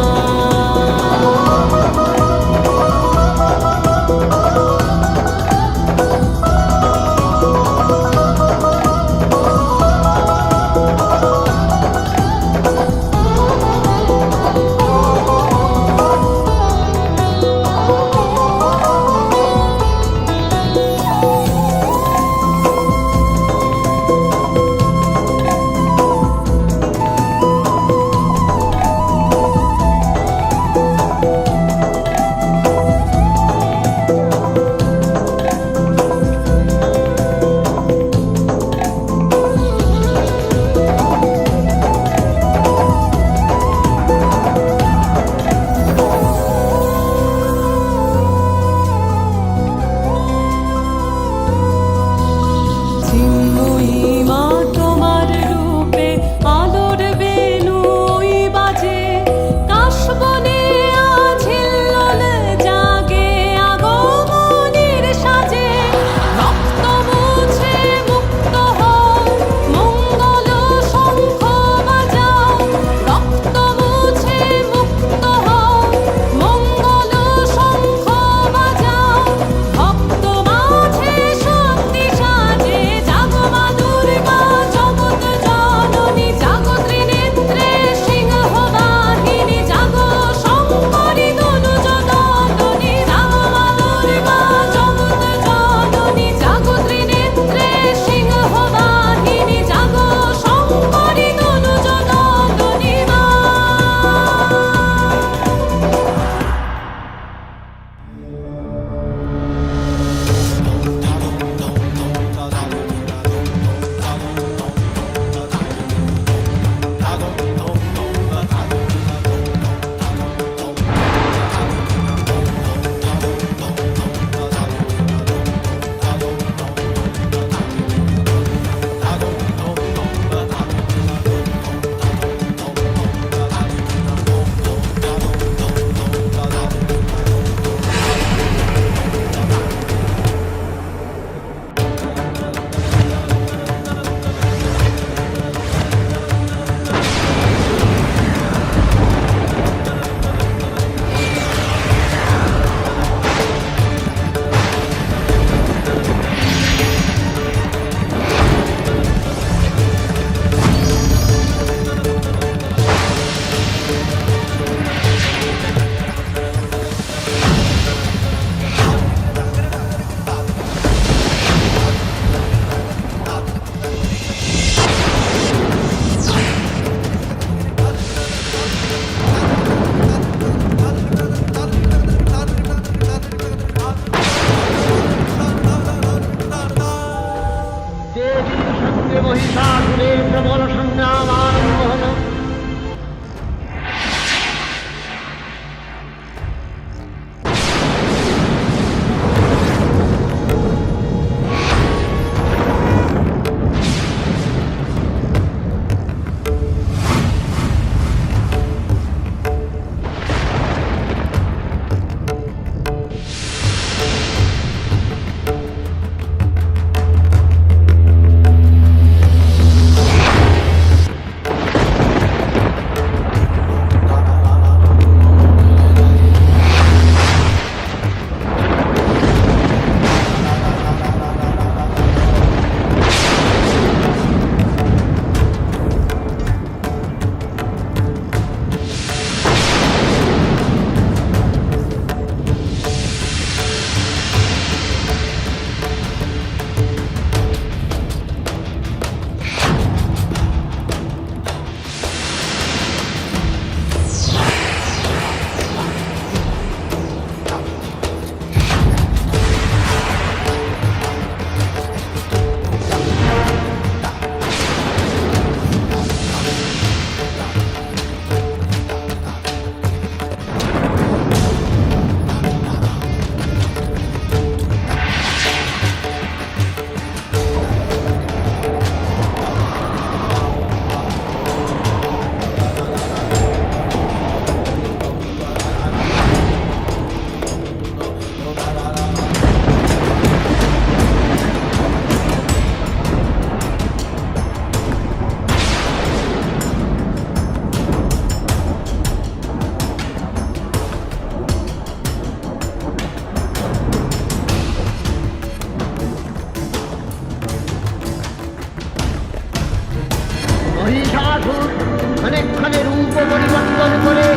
মহিষাসুর ক্ষণে রূপ পরিবর্তন করে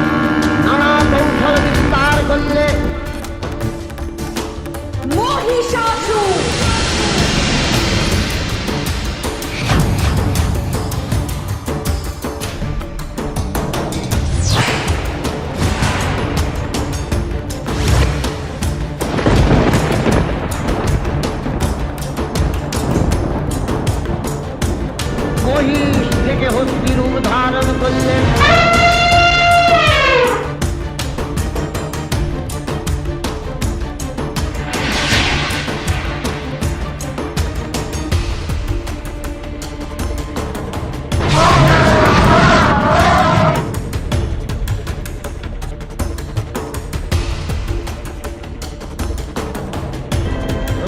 নানা কৌশল বিস্তার করলে মহিষাসুর মহিষ থেকে হস্তি রূপ ধারণ করলেন।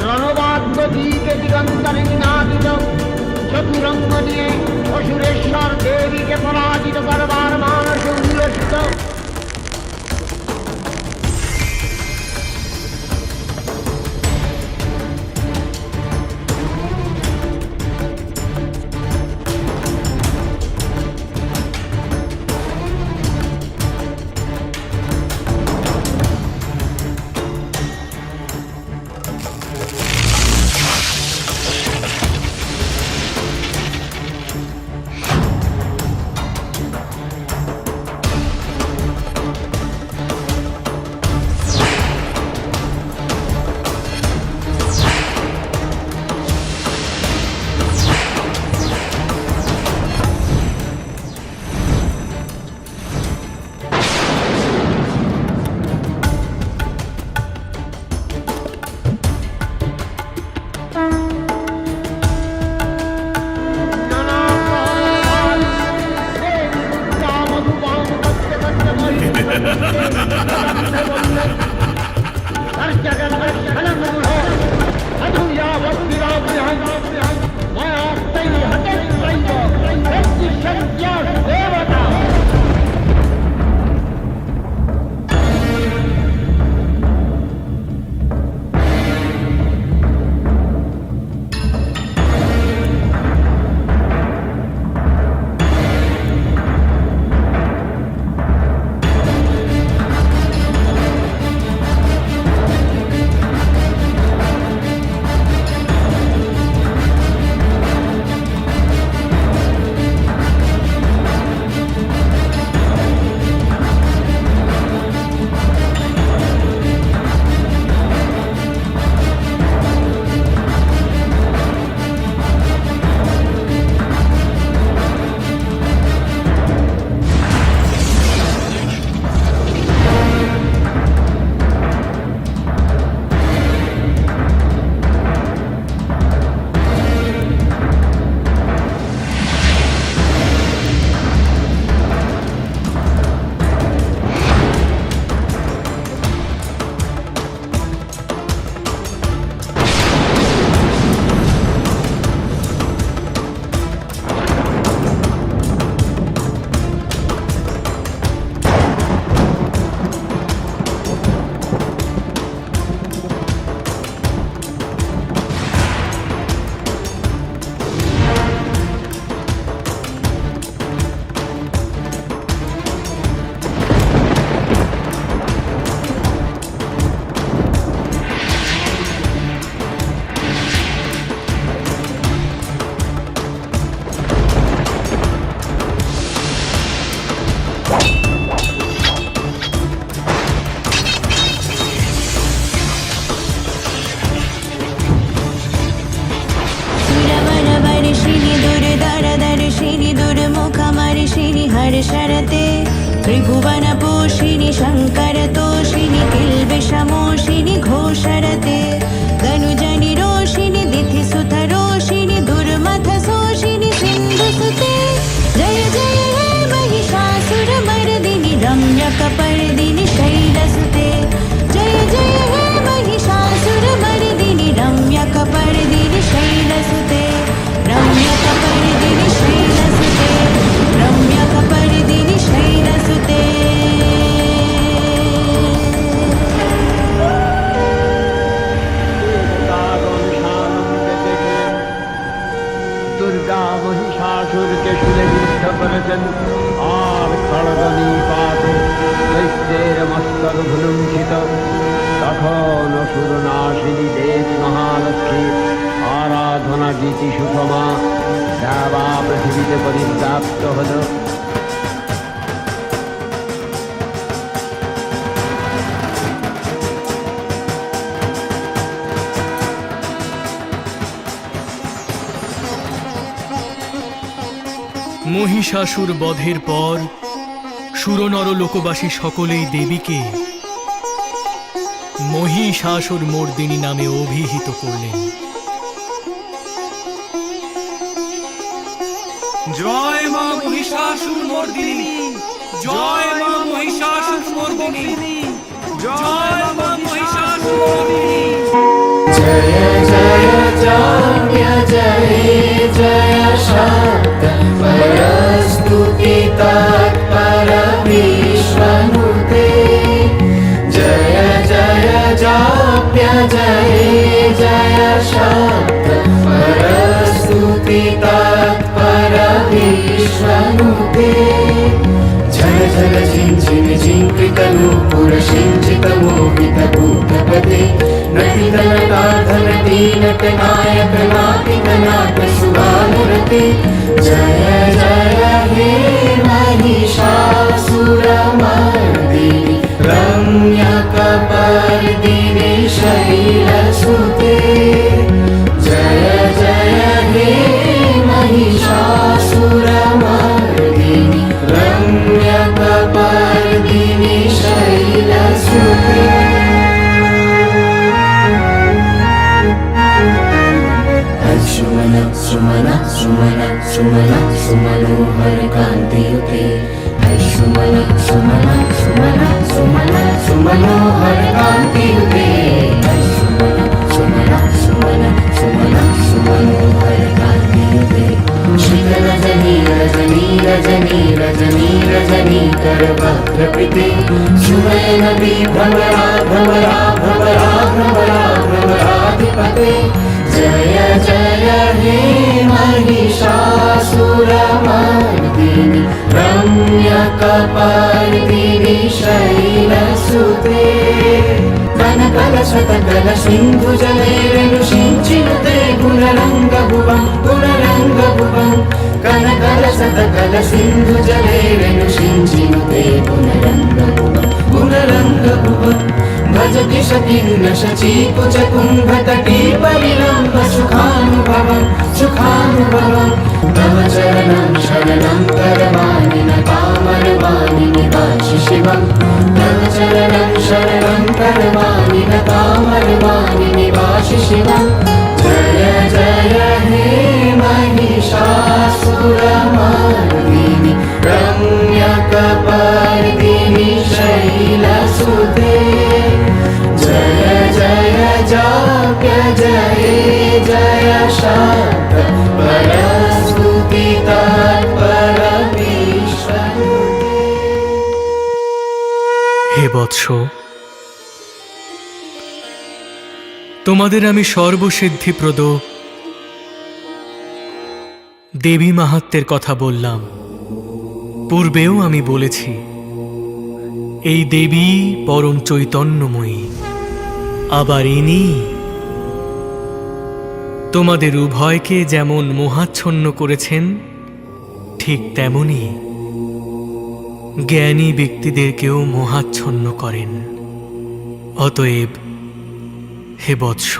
রণবাদ্য দিকে দিগন্তরে নিনাদিত চতুরঙ্গ নিয়ে অসুরেশ্বর দেবীকে পরাজিত করবার মানস উল্লসিত। शरते त्रिभुवन पोषिणि शंकर तोषिणि किल्बिषमोषिणि घोषरते धनुजनि रोषिणि दिथि सुत रोषिणि दुर्मथ शोषिणि सिन्धुसुते जय जय हे महिषासुर मर्दिनि रम्यकपर्दिनि शैलसुते जय जय हे महिषासुर मर्दिनि रम्यकपर्दिनि शैलसुते रम्यकपर्दिनि शैलसुते रम्यकपर्दिनि शैलसुते উত্থান আর খড়গ নিপাত দৈত্যের মস্তক ভুলুণ্ঠিত। তখন অসুর নাশিনী দেব মহালক্ষ্মী আরাধনা গীতি সুষমা দেবা পৃথিবীতে পরিব্যাপ্ত হল। মহিষাসুর বধের পর সুরনর লোকবাসী সকলেই দেবীকে মহিষাসুর মর্দিনী নামে অভিহিত করলেন। জয় মা মহিষাসুর মর্দিনী, জয় মা মহিষাসুর মর্দিনী, জয় মা মহিষাসুর মর্দিনী। জয় জয় জয় জয় জয় শান্ত পরস্তুতি তৎপর বিশ্বনুতে। জয় জয় জয় জয় জয় শান্ত পরস্তুতি তৎপর বিশ্বনুতে। ঝল ঝল ঝিঞ্ঝিন ঝিঙ্কৃত নূপুর সিঞ্চিত মোহিত ভূতপতে। नटित नटाधनटी नटनायक नाटिक नाट सुगानुरते। जय जय हे महिषासुरमर्दिनि रम्यकपर्दिनि शैलसुते। जय जय हे महिषासुरमर्दिनि रम्यकपर्दिनि शैलसुते। सुमन सुमन सुमन सुमनोहर कांतियुते। सुमन सुमन सुमन सुमन सुमनोहर कांतियुते। सुमन सुमन सुमन सुमन सुमनोहर कांतियुते। शीत रजनी रजनी रजनी रजनी रजनी कर वक्त्रकृते। सुमयन विभ्रमरा भ्रमरा भ्रमरा भ्रमरा भ्रमराधिपते। जय जय हे महिषासुरमर्दिनि रम्यकपर्दिनि शैलसुते। कनकलशतकल सिन्धुजलैरनुषिञ्चिनुते गुणरङ्गभुवं गुणरङ्गभुवं। कनकलशतकल सिन्धुजलैरनुषिञ्चिनुते गुणरङ्गभुवं गुणरङ्गभुवं। भजति शकिन्न शचीकुचकुम्भतटी परिलम्ब सुखानुभवं सुखानुभवं। तव चरणं शरणं करवाणि न कामरवाणि निवासि शिवं। तव चरणं शरणं करवाणि न कामरवाणि निवासि शिवं। जय जय हे महिषासुरमर्दिनि रम्यकपर्दिनि शैलसुते। जय जय जय जय जय शांत परस्तुति तत्पर विश्वनुते। হে বৎস, তোমাদের আমি সর্বসিদ্ধিপ্রদ দেবী মাহাত্ম্যের কথা বললাম। পূর্বেও আমি বলেছি, এই দেবী পরম চৈতন্যময়ী। আবার ইনি তোমাদের উভয়কে যেমন মোহাচ্ছন্ন করেছেন, ঠিক তেমনি জ্ঞানী ব্যক্তিদেরকেও মোহাচ্ছন্ন করেন। অতএব হে বৎস,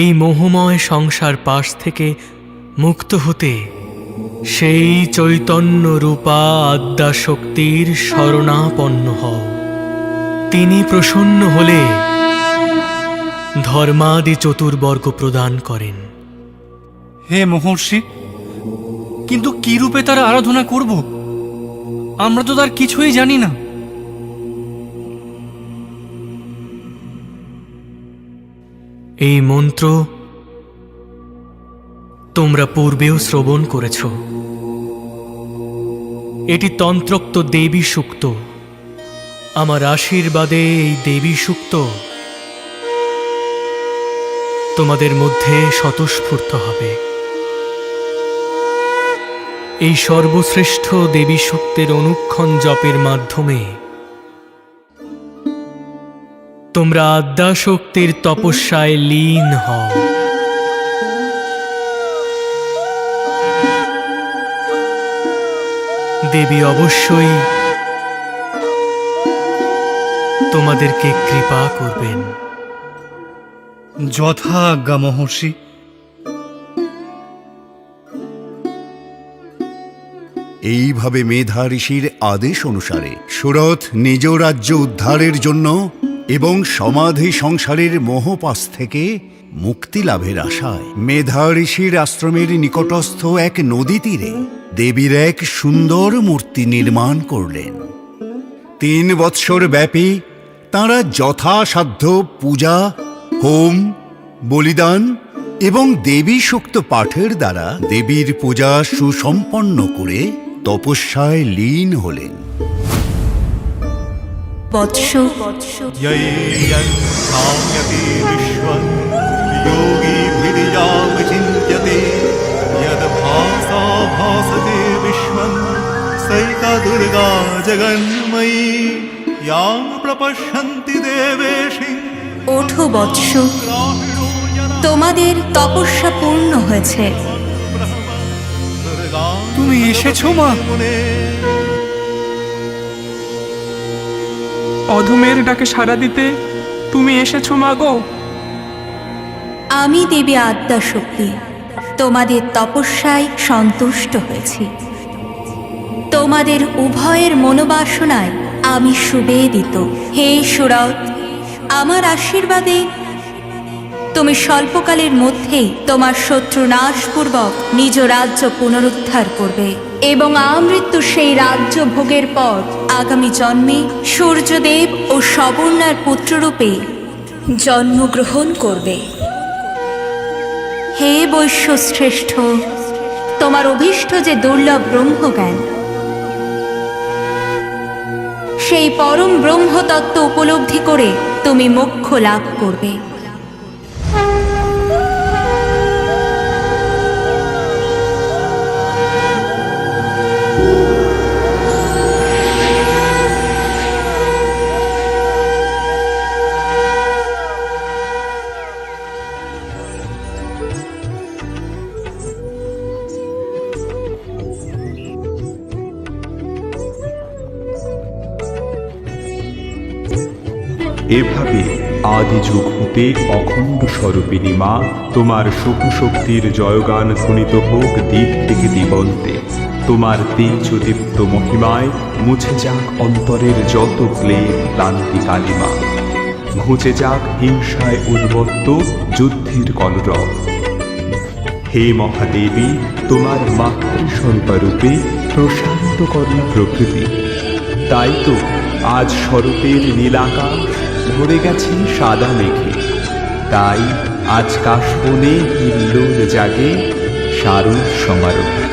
এই মোহময় সংসার পাশ থেকে মুক্ত হতে সেই চৈতন্য রূপা আদ্যাশক্তির শরণাপন্ন হও। তিনি প্রসন্ন হলে ধর্মাদি চতুর্বর্গ প্রদান করেন। হে মহর্ষি, কিন্তু কি রূপে তার আরাধনা করব? আমরা তো তার কিছুই জানি না। এই মন্ত্র তোমরা পূর্বেও শ্রবণ করেছ। এটি তন্ত্রোক্ত দেবী সূক্ত। আমার আশীর্বাদে এই দেবী সূক্ত তোমাদের মধ্যে স্বতঃস্ফূর্ত হবে। এই সর্বশ্রেষ্ঠ দেবী শক্তির অনুক্ষণ জপের মাধ্যমে তোমরা আদ্যাশক্তির তপস্যায় লীন হও। দেবী অবশ্যই তোমাদেরকে কৃপা করবেন। যথা আজ্ঞা মহর্ষি। এইভাবে মেধা ঋষির আদেশ অনুসারে সুরথ নিজ রাজ্য উদ্ধারের জন্য এবং সমাধি সংসারের মোহপাশ থেকে মুক্তি লাভের আশায় মেধা ঋষির আশ্রমের নিকটস্থ এক নদী তীরে দেবীর এক সুন্দর মূর্তি নির্মাণ করলেন। 3 বৎসর ব্যাপী তাঁরা যথাসাধ্য পূজা, হোম, বলিদান এবং দেবী সূক্ত পাঠের দ্বারা দেবীর পূজা সুসম্পন্ন করে তপস্যায় লীন হলেন। বৎস यैयन्नाम्यति विश्वं योगिभिर्यावचिन्त्यते यद्भासा भासते विश्वं सैका दुर्गा जगन्मयी यां प्रपश्यन्ति देवेशि। ওঠো বৎস, তোমাদের তপস্যা পূর্ণ হয়েছে। তুমি এসেছো মা? অধমের ডাকে সাড়া দিতে তুমি এসেছো মা গো। আমি দেবী আদ্যাশক্তি তোমাদের তপস্যায় সন্তুষ্ট হয়েছি। তোমাদের উভয়ের মনোবাসনায় আমি সুবেদিত। হে সুরথ, আমার আশীর্বাদে তুমি স্বল্পকালের মধ্যেই তোমার শত্রু নাশপূর্বক নিজ রাজ্য পুনরুদ্ধার করবে এবং আমৃত্যু সেই রাজ্য ভোগের পর আগামী জন্মে সূর্যদেব ও সবর্ণার পুত্ররূপে জন্মগ্রহণ করবে। হে বৈশ্য শ্রেষ্ঠ, তোমার অভীষ্ট যে দুর্লভ ব্রহ্মজ্ঞান, সেই পরম ব্রহ্মতত্ত্ব উপলব্ধি করে তুমি মোক্ষ লাভ করবে। এভাবে আদি যুগ হতে অখণ্ড স্বরূপিণী মা তোমার শক্তির জয়গান ধ্বনিত হোক দিক থেকে দিগন্তে। তোমার তেজদীপ্ত মহিমায় মুছে যাক অন্তরের যত ক্লেদ ক্লান্তি কালিমা, ঘুচে যাক হিংসায় উদ্বত্ত যুদ্ধের কলরব। হে মহাদেবী, তোমার মাতৃস্বরূপে প্রশান্ত করে প্রকৃতি। তাই তো আজ শরতের নীলাকাশ ভরে গেছে সাদা মেঘে। তাই আজ কাশবনে হিল্লোল জাগে শারদ সমারোহে।